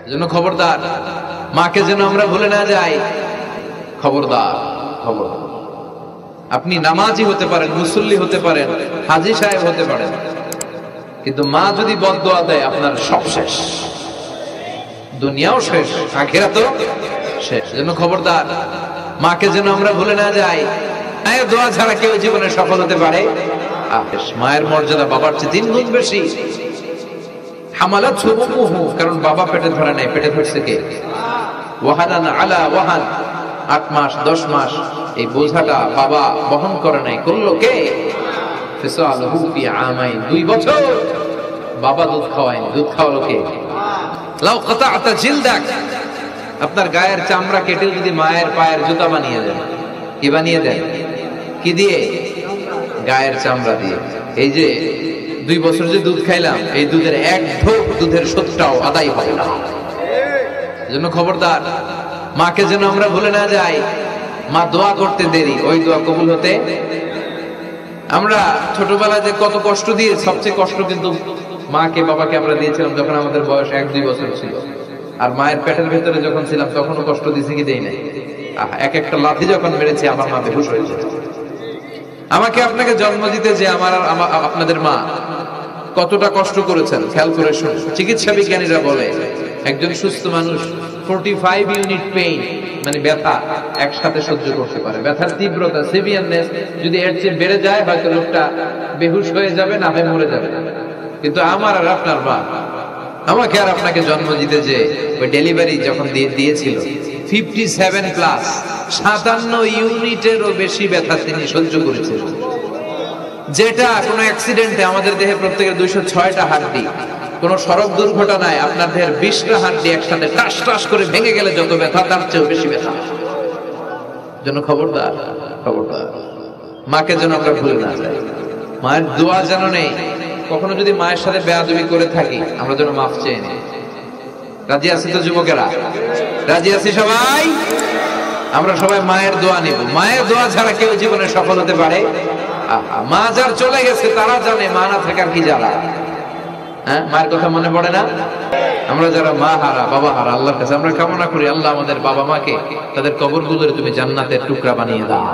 এজন্য খবরদার, মাকে যেন আমরা ভুলে না যাই। খবরদার, খবরদার। আপনি নামাজি হতে পারেন, মুসল্লি হতে পারেন, হাজী সাহেব হতে পারেন, কিন্তু মা যদি বদদোয়া দেয় আপনার সব শেষ, দুনিয়াও শেষ, আখিরাতও শেষ। এজন্য খবরদার, মাকে যেন আমরা ভুলে না যাই। মায়ের দোয়া ছাড়া কেউ জীবনে সফল হতে পারে? মায়ের মর্যাদা বাবার চেয়ে 3 গুণ বেশি। হামালাতহু উম্মুহু, কারণ বাবা পেটে ধরে নাই, পেটে ধরছে কে? ওয়াহানান আলা ওয়াহান, 8 মাস 10 মাস এই বোঝাটা বাবা বহন করে নাই, করলো কে? ফিসালহু ফি আমাইন, 2 বছর বাবা দুধ খাওয়ায়নি, দুধ খাওয়ালো কে? লাউ কাতা'তা জিলদাক, আপনার গায়ের চামড়া কেটে যদি মায়ের পায়ের জুতা বানিয়ে দেন, কি বানিয়ে দেন? কি দিয়ে? গায়ের চামড়া দিয়ে। এই যে 2 বছর যে দুধ খাইলাম, এই দুধের 1 ঢোক দুধের শোধটাও আদায় হবে না। এজন্য খবরদার, মাকে যেন আমরা ভুলে না যাই। মা দোয়া করতে দেরি, ওই দোয়া কবুল হতে। আমরা ছোটবেলায় যে কত কষ্ট দিয়ে, সবচেয়ে কষ্ট কিন্তু মাকে বাবাকে আমরা দিয়েছিলাম যখন আমাদের বয়স 1-2 বছর ছিল। আর মায়ের পেটের ভেতরে যখন ছিলাম তখনও কষ্ট দিয়েছি কি দেই নাই? এক একটা লাথি যখন মেরেছি আমার মা বেহুশ হয়েছে। আমাকে আপনাকে জন্ম দিতে যে আপনাদের মা কতটা কষ্ট করেছেন খেয়াল করে শুনুন। চিকিৎসা বিজ্ঞানীরা বলে একজন সুস্থ মানুষ 45 ইউনিট পেইন, মানে ব্যথা একসাথে সহ্য করতে পারে। ব্যথার তীব্রতা, সিভিয়ারনেস যদি এর চেয়ে বেড়ে যায় হয়তো লোকটা বেহুশ হয়ে যাবে, না হয় মরে যাবে। কিন্তু আমার আর আপনার মা আমাকে আর আপনাকে জন্ম দিতে যে ওই ডেলিভারি যখন দিয়েছিল 57 প্লাস 57 ইউনিটেরও বেশি ব্যথা তিনি সহ্য করেছিলেন। যেটা কোনো অ্যাক্সিডেন্টে আমাদের দেহে প্রত্যেকের 206টা হাড্ডি, কোন সড়ক দুর্ঘটনায় আপনার দেহের 20টা হাড্ডি একসাথে টাস টাস করে ভেঙে গেলে যত ব্যথা, তার চেয়েও বেশি ব্যথা। জন্য খবরদার, খবরদার, মাকে যেন আমরা ভুলে না যাই। মায়ের দোয়া যেন নেই। কখনো যদি মায়ের সাথে বেয়াদবি করে থাকি আমরা যেন মাফ চেয়ে নিই। রাজি আছি তো যুবকেরা? রাজি আছি সবাই? আমরা সবাই মায়ের দোয়া নেব। মায়ের দোয়া ছাড়া কেউ জীবনে সফল হতে পারে? মা যার চলে গেছে তারা জানে মা না থাকার কি জ্বালা। হ্যাঁ, মায়ের কথা মনে পড়ে না? আমরা যারা মা হারা, বাবা হারা, আল্লাহর কাছে আমরা কামনা করি আল্লাহ আমাদের বাবা মাকে তাদের কবরগুলোরে তুমি জান্নাতের টুকরা বানিয়ে দাও।